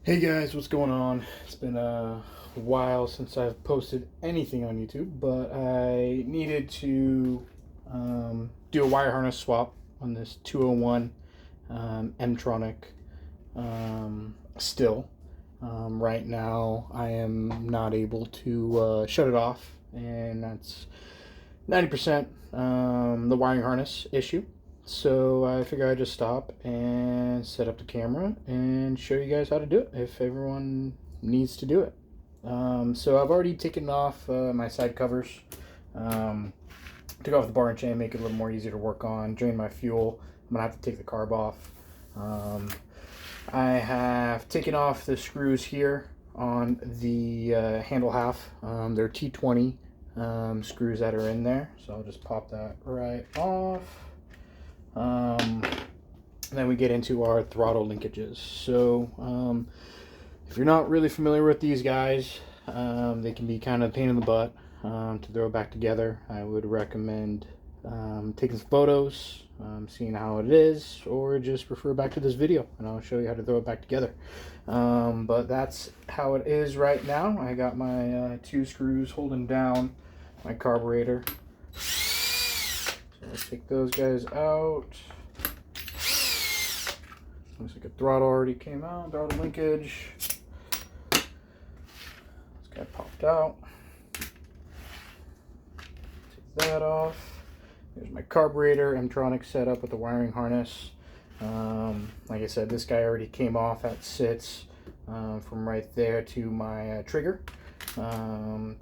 Hey guys, what's going on? It's been a while since I've posted anything on YouTube, but I needed to do a wire harness swap on this 201 M-tronic Stihl. Right now, I am not able to shut it off, and that's 90% the wiring harness issue. So I figured I'd just stop and set up the camera and show you guys how to do it if everyone needs to do it. So I've already taken off my side covers, took off the bar and chain, make it a little more easy to work on, drain my fuel. I'm gonna have to take the carb off. I have taken off the screws here on the handle half. They're T20 screws that are in there, so I'll just pop that right off. Then we get into our throttle linkages. So if you're not really familiar with these guys, they can be kind of a pain in the butt to throw back together. I would recommend taking some photos, seeing how it is, or just refer back to this video and I'll show you how to throw it back together. But that's how it is right now. I got my two screws holding down my carburetor. So let's take those guys out. Looks like a throttle already came out, throttle linkage. This guy popped out. Take that off. There's my carburetor, M-tronic setup with the wiring harness. Like I said, this guy already came off. That sits from right there to my trigger.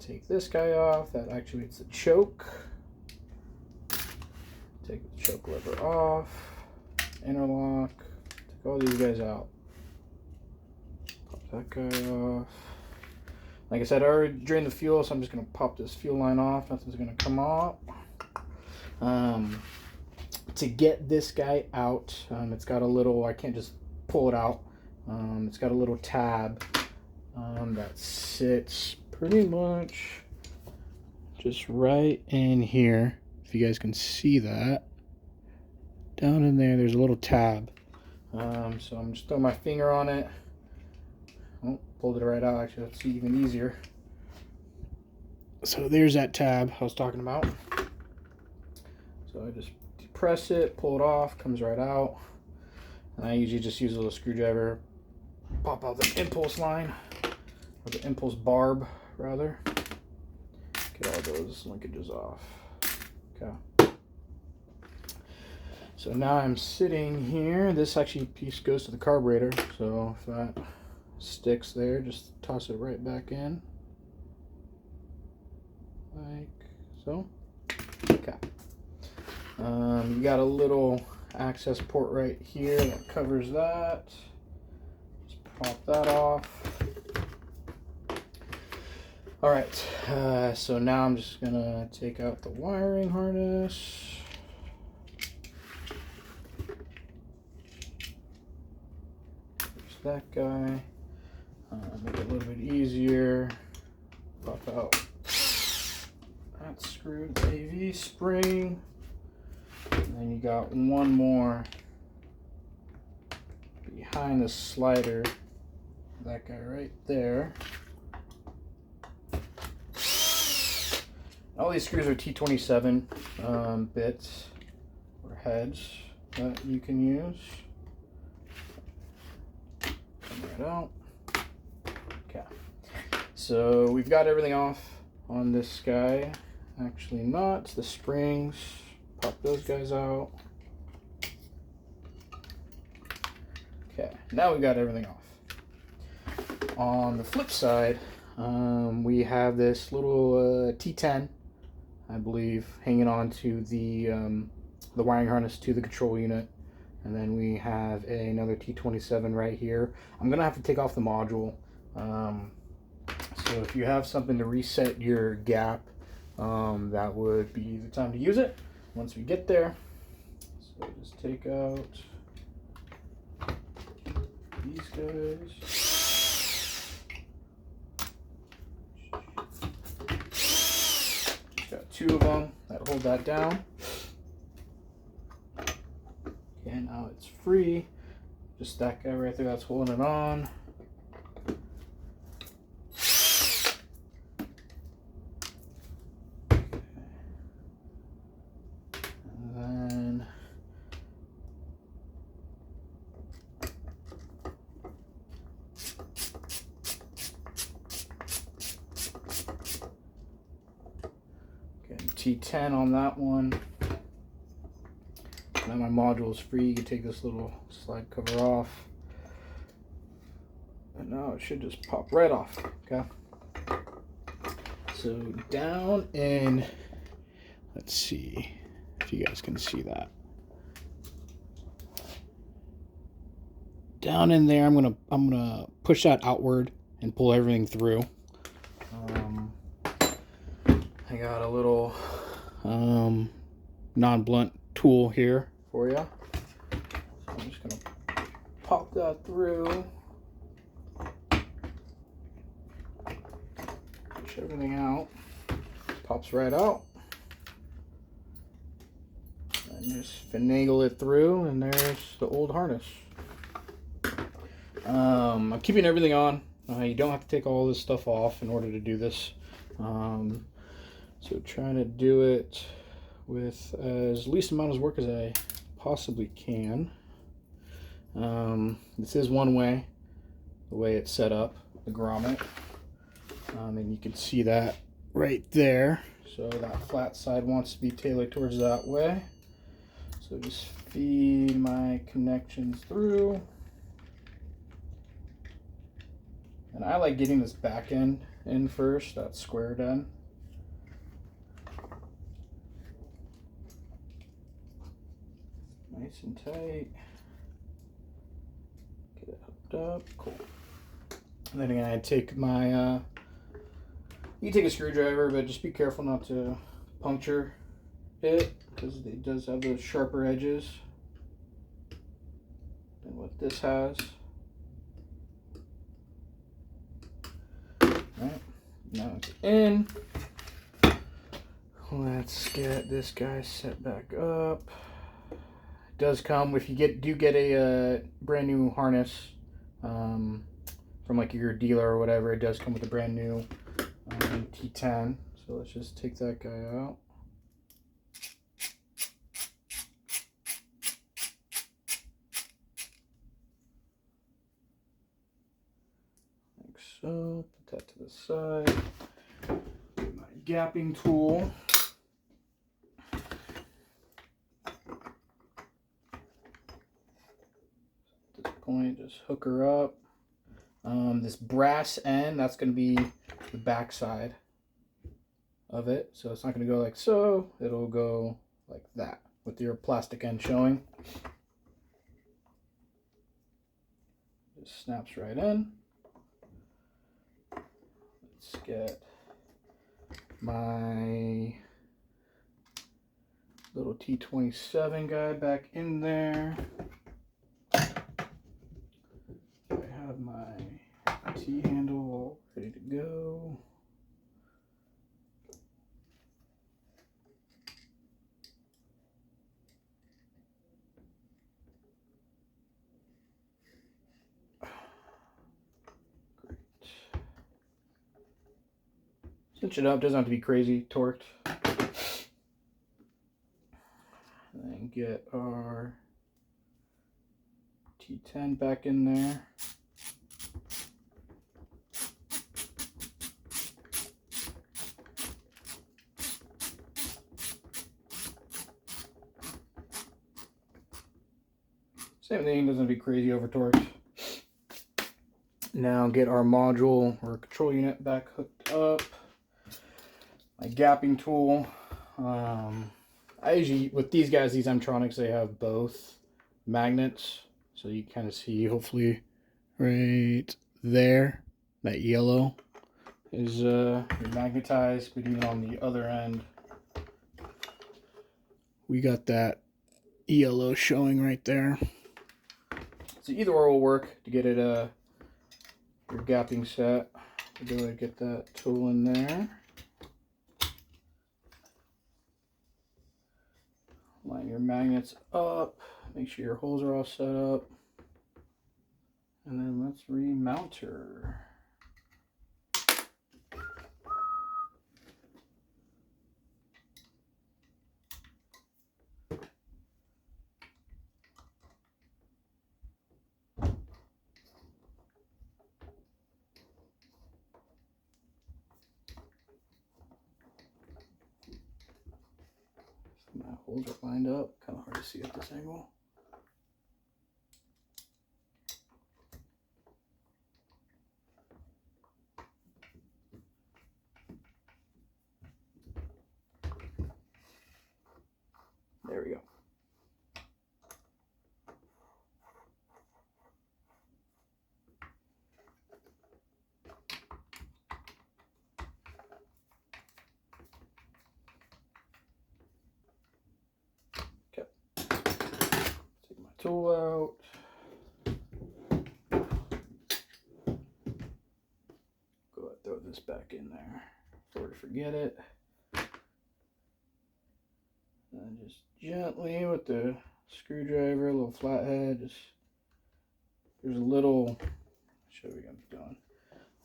Take this guy off. That actuates the choke. Take the choke lever off. Interlock. Take all these guys out. Pop that guy off. Like I said, I already drained the fuel, so I'm just going to pop this fuel line off. Nothing's going to come off. To get this guy out, it's got a little, I can't just pull it out. It's got a little tab that sits pretty much just right in here. If you guys can see that. Down in there, there's a little tab. So I'm just throwing my finger on it. Oh, pulled it right out. Actually, let's see even easier. So there's that tab I was talking about. So I just depress it, pull it off, comes right out. And I usually just use a little screwdriver, pop out the impulse line, or the impulse barb, rather. Get all those linkages off. Okay. So now I'm sitting here. This actually piece goes to the carburetor. So if that sticks there, just toss it right back in. Like so. Okay. You got a little access port right here that covers that. Just pop that off. All right, so now I'm just gonna take out the wiring harness. There's that guy. Make it a little bit easier. Pop out that screw, the AV spring. And then you got one more behind the slider. That guy right there. All these screws are T27 bits or heads that you can use. Come right out. Okay. So we've got everything off on this guy. Actually not. It's the springs. Pop those guys out. Okay, now we got everything off. On the flip side, we have this little T10, I believe, hanging on to the wiring harness to the control unit. And then we have another T27 right here. I'm gonna have to take off the module. So if you have something to reset your gap, that would be the time to use it. Once we get there, so just take out these guys. Just got two of them that hold that down. Okay, now it's free. Just that guy right there that's holding it on. T10 on that one. Now my module is free. You can take this little slide cover off. And now it should just pop right off, okay? So down in, let's see if you guys can see that. Down in there, I'm gonna push that outward and pull everything through. I got a little non-blunt tool here for you. So I'm just gonna pop that through. Push everything out. Pops right out. And just finagle it through, and there's the old harness. I'm keeping everything on. You don't have to take all this stuff off in order to do this. So trying to do it with as least amount of work as I possibly can. This is one way, the way it's set up, the grommet. And you can see that right there. So that flat side wants to be tailored towards that way. So just feed my connections through. And I like getting this back end in first, that squared end. Nice and tight. Get it hooked up, cool. And then again, I take my, you can take a screwdriver, but just be careful not to puncture it, because it does have those sharper edges than what this has. Alright, now it's in. Let's get this guy set back up. It does come, if you do get a brand new harness from like your dealer or whatever, it does come with a brand new T10. So let's just take that guy out. Like so. Put that to the side. My gapping tool. At this point, just hook her up. This brass end, that's going to be the back side of it. So it's not going to go like so. It'll go like that with your plastic end showing. Just snaps right in. Let's get my little T27 guy back in there. I have my T-handle all ready to go. Great. Cinch it up, doesn't have to be crazy torqued. And then get our T10 back in there. Same thing, doesn't have to be crazy over torqued. Now get our module or control unit back hooked up. My gapping tool. I usually, with these guys, these M-Tronics, they have both magnets. So you kind of see, hopefully, right there, that yellow is magnetized, but even on the other end, we got that yellow showing right there. So either or will work to get it your gapping set. Go ahead and get that tool in there. Line your magnets up. Make sure your holes are all set up. And then let's remount her. holes are lined up. Kind of hard to see at this angle. There we go. Okay. Take my tool out. Go ahead, throw this back in there before I forget it. And just gently with the screwdriver, a little flathead, just there's a little, show you what I'm doing.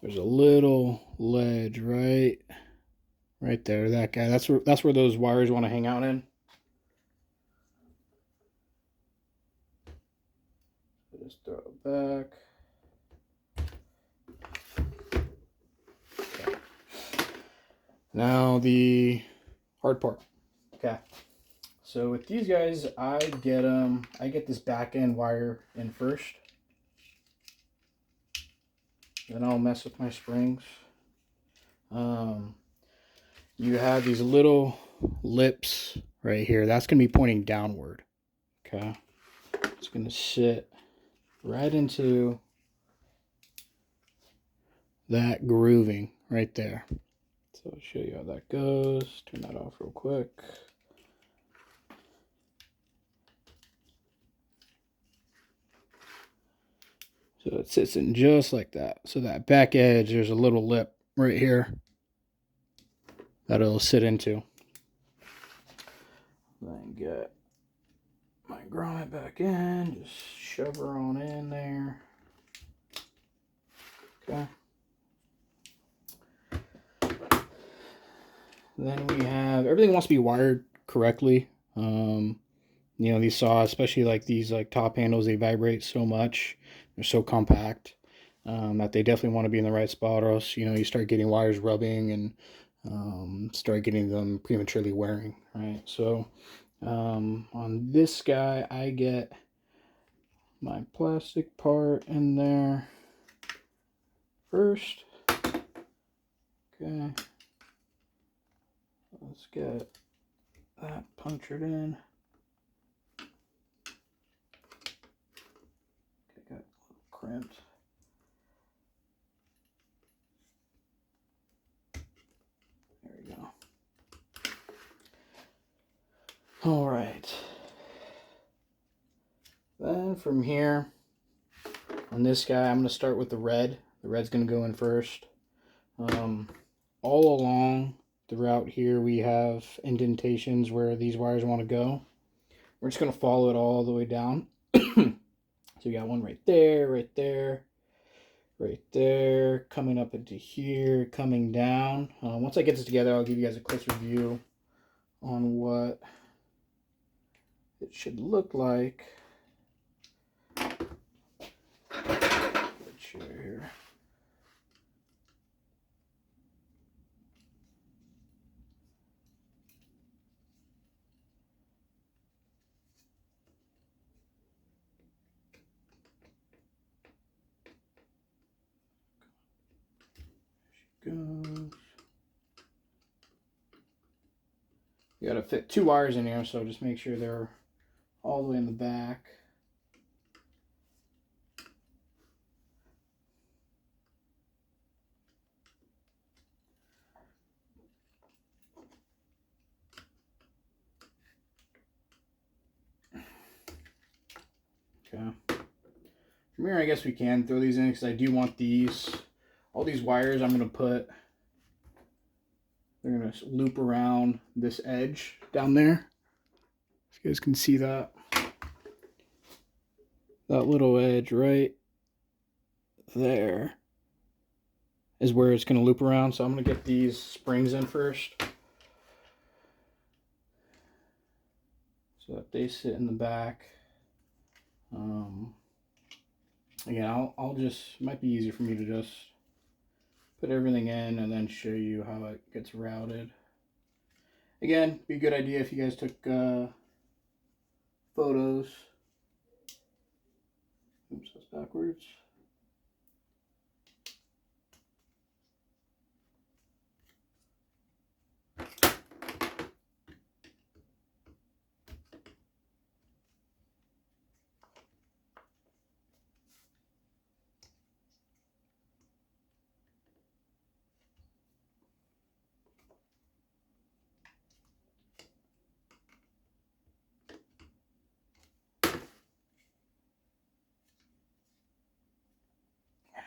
There's a little ledge right there. That guy. That's where those wires want to hang out in. So just throw it back. Okay. Now the hard part. Okay. So with these guys, I get this back end wire in first. Then I'll mess with my springs. You have these little lips right here. That's going to be pointing downward. Okay. It's going to sit right into that grooving right there. So I'll show you how that goes. Turn that off real quick. So it sits in just like that. So that back edge, there's a little lip right here that it'll sit into. Then get my grommet back in, just shove her on in there. Okay. Then we have, everything wants to be wired correctly. You know, these saws, especially like these like top handles, they vibrate so much. They're so compact that they definitely want to be in the right spot, or else, you know, you start getting wires rubbing and start getting them prematurely wearing, right? So on this guy, I get my plastic part in there first. Okay. Let's get that punctured in. Okay, got a little crimped. There we go. All right. Then from here, on this guy, I'm going to start with the red. The red's going to go in first. All along throughout here, we have indentations where these wires want to go. We're just going to follow it all the way down. So you got one right there, right there, right there, coming up into here, coming down. Once I get this together, I'll give you guys a closer view on what it should look like. Here. There she goes. You gotta fit 2 wires in here, so just make sure they're all the way in the back. Okay. From here, I guess we can throw these in because I do want these, all these wires I'm going to put, they're going to loop around this edge down there. If you guys can see that. That little edge right there is where it's going to loop around. So I'm going to get these springs in first, so that they sit in the back. Again, I'll just, might be easier for me to just put everything in and then show you how it gets routed. Again, be a good idea if you guys took photos. Oops, that's backwards.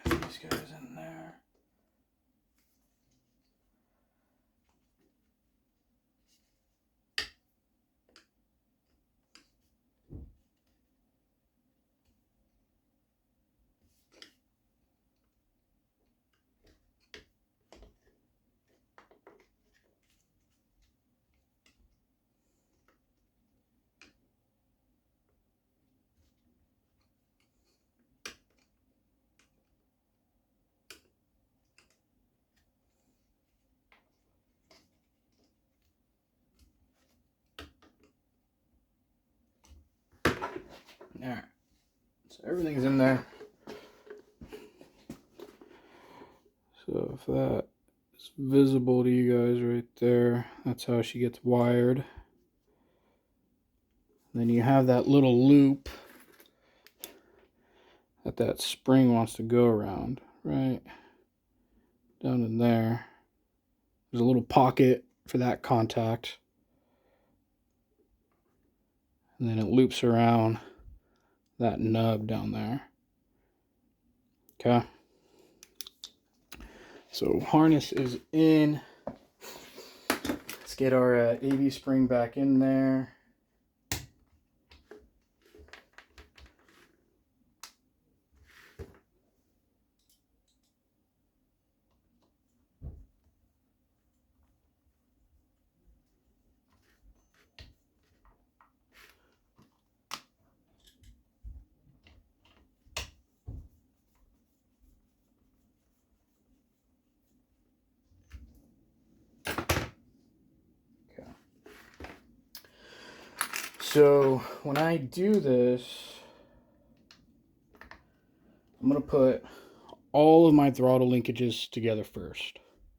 These guys in there. Alright, so everything's in there. So if that is visible to you guys right there, that's how she gets wired. Then you have that little loop that spring wants to go around, right down in there. There's a little pocket for that contact. And then it loops around that nub down there. Okay. So harness is in. Let's get our AV spring back in there. So when I do this, I'm going to put all of my throttle linkages together first.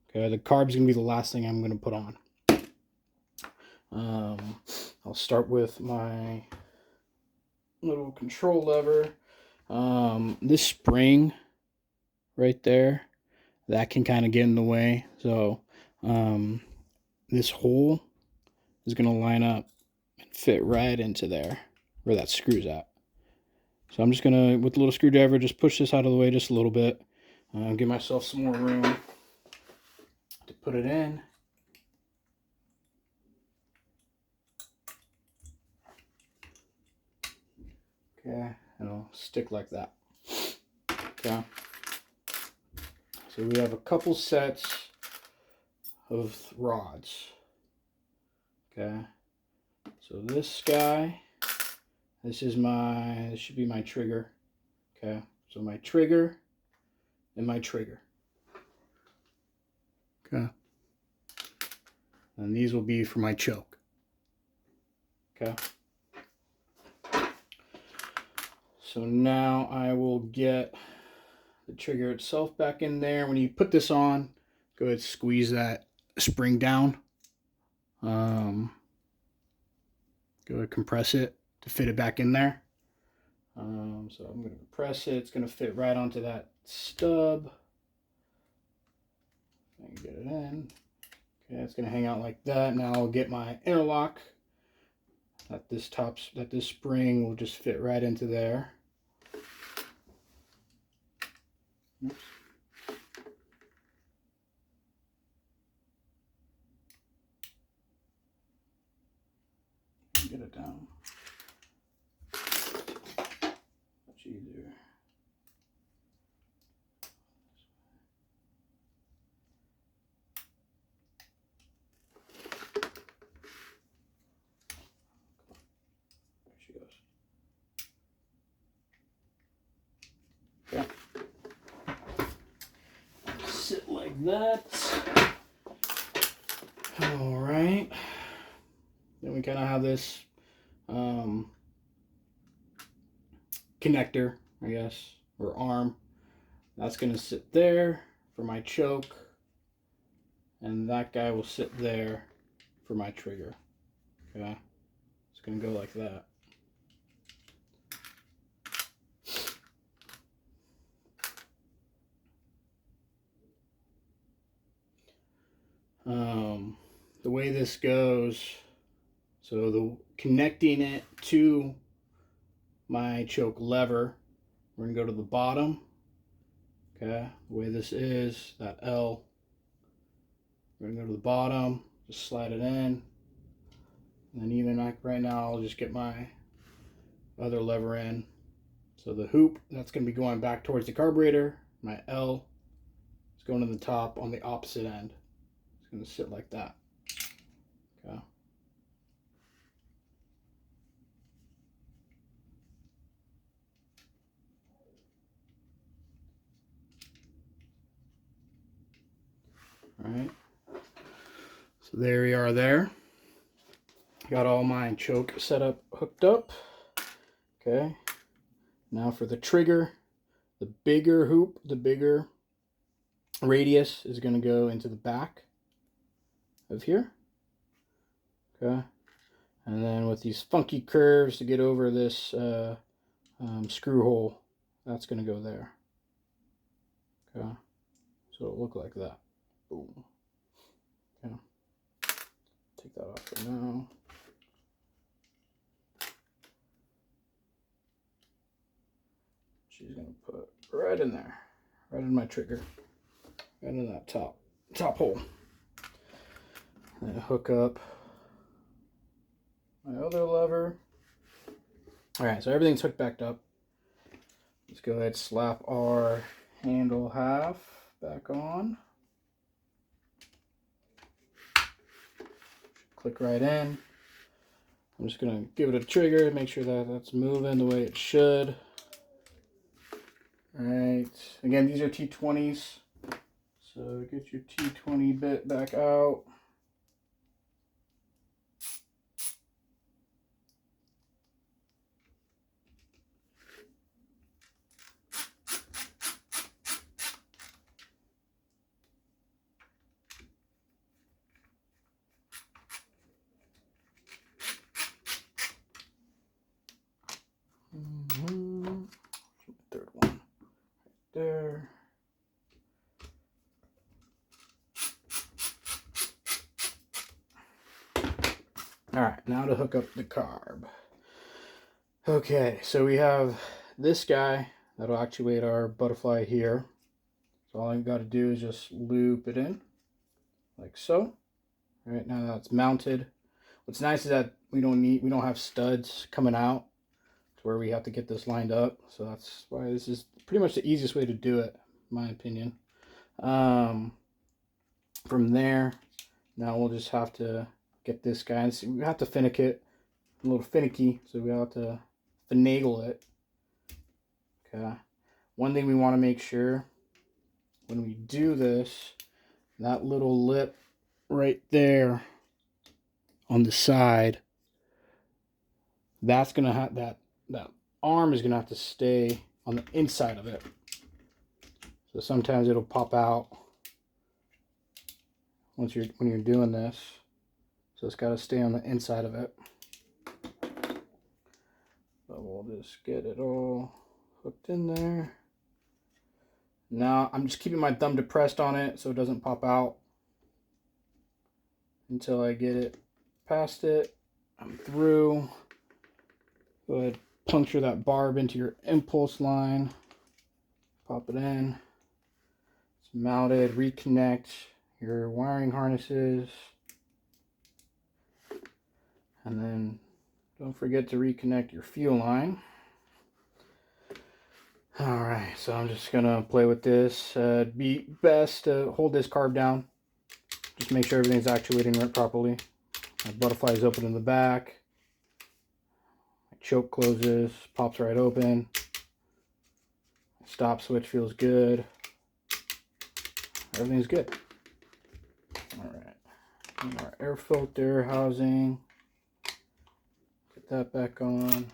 Okay, the carb's going to be the last thing I'm going to put on. I'll start with my little control lever. This spring right there, that can kind of get in the way. So this hole is going to line up and fit right into there where that screw's at. So I'm just going to, with a little screwdriver, just push this out of the way just a little bit. Give myself some more room to put it in. Okay, and it'll stick like that. Okay. So we have a couple sets of rods. Okay. So this guy, this should be my trigger. Okay. So my trigger and my trigger. Okay. And these will be for my choke. Okay. So now I will get the trigger itself back in there. When you put this on, go ahead and squeeze that spring down. Go ahead and compress it to fit it back in there. So I'm going to press it. It's going to fit right onto that stub. I can get it in. Okay, it's going to hang out like that. Now I'll get my interlock. That this spring will just fit right into there. Oops. Get it down. Much easier. There she goes. Okay. Sit like that. All right. we kind of have this connector, I guess, or arm. That's going to sit there for my choke, and that guy will sit there for my trigger. Okay, it's going to go like that. The way this goes, so the connecting it to my choke lever, we're going to go to the bottom. Okay, the way this is, that L, we're going to go to the bottom, just slide it in, and then even like right now, I'll just get my other lever in. So the hoop, that's going to be going back towards the carburetor. My L is going to the top on the opposite end. It's going to sit like that. Okay. All right. So there we are there. Got all my choke set up, hooked up. Okay. Now for the trigger, the bigger hoop, the bigger radius is going to go into the back of here. Okay. And then with these funky curves to get over this screw hole, that's going to go there. Okay. So it'll look like that. Boom. Okay. Take that off for now. She's going to put right in there. Right in my trigger. Right in that top hole. And hook up my other lever. Alright, so everything's hooked back up. Let's go ahead and slap our handle half back on. Click right in. I'm just going to give it a trigger, make sure that that's moving the way it should. Alright, again, these are T20s. So get your T20 bit back out. Third one right there. All right, now to hook up the carb. Okay, so we have this guy that'll actuate our butterfly here. So all I've got to do is just loop it in like so. All right, now that's mounted. What's nice is that we don't have studs coming out to where we have to get this lined up. So that's why this is pretty much the easiest way to do it, in my opinion. From there, now we'll just have to get this guy. And see, we have to finick it, a little finicky, so we have to finagle it. Okay. One thing we want to make sure when we do this, that little lip right there on the side, that's gonna have that arm is gonna have to stay on the inside of it. So sometimes it'll pop out when you're doing this. So it's got to stay on the inside of it. But we'll just get it all hooked in there. Now I'm just keeping my thumb depressed on it so it doesn't pop out until I get it past it. I'm through. Go ahead, puncture that barb into your impulse line. Pop it in. It's mounted. Reconnect your wiring harnesses. And then don't forget to reconnect your fuel line. Alright, so I'm just going to play with this. It'd be best to hold this carb down. Just make sure everything's actuating right properly. My butterfly is open in the back. My choke closes, pops right open. Stop switch feels good. Everything's good. Alright. Our air filter housing. that back on.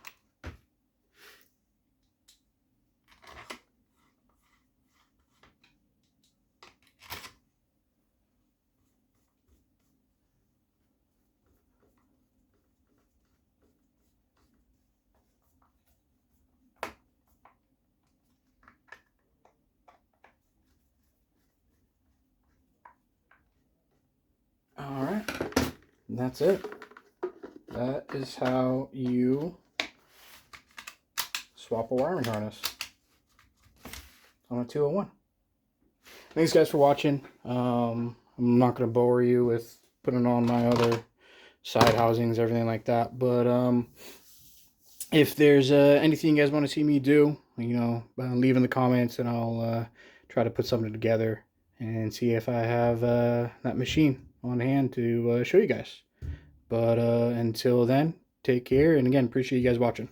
Alright, and that's it. That is how you swap a wiring harness on a 201. Thanks guys for watching. I'm not going to bore you with putting on my other side housings, everything like that, but if there's anything you guys want to see me do, you know, leave in the comments and I'll try to put something together and see if I have that machine on hand to show you guys. But until then, take care, and again, appreciate you guys watching.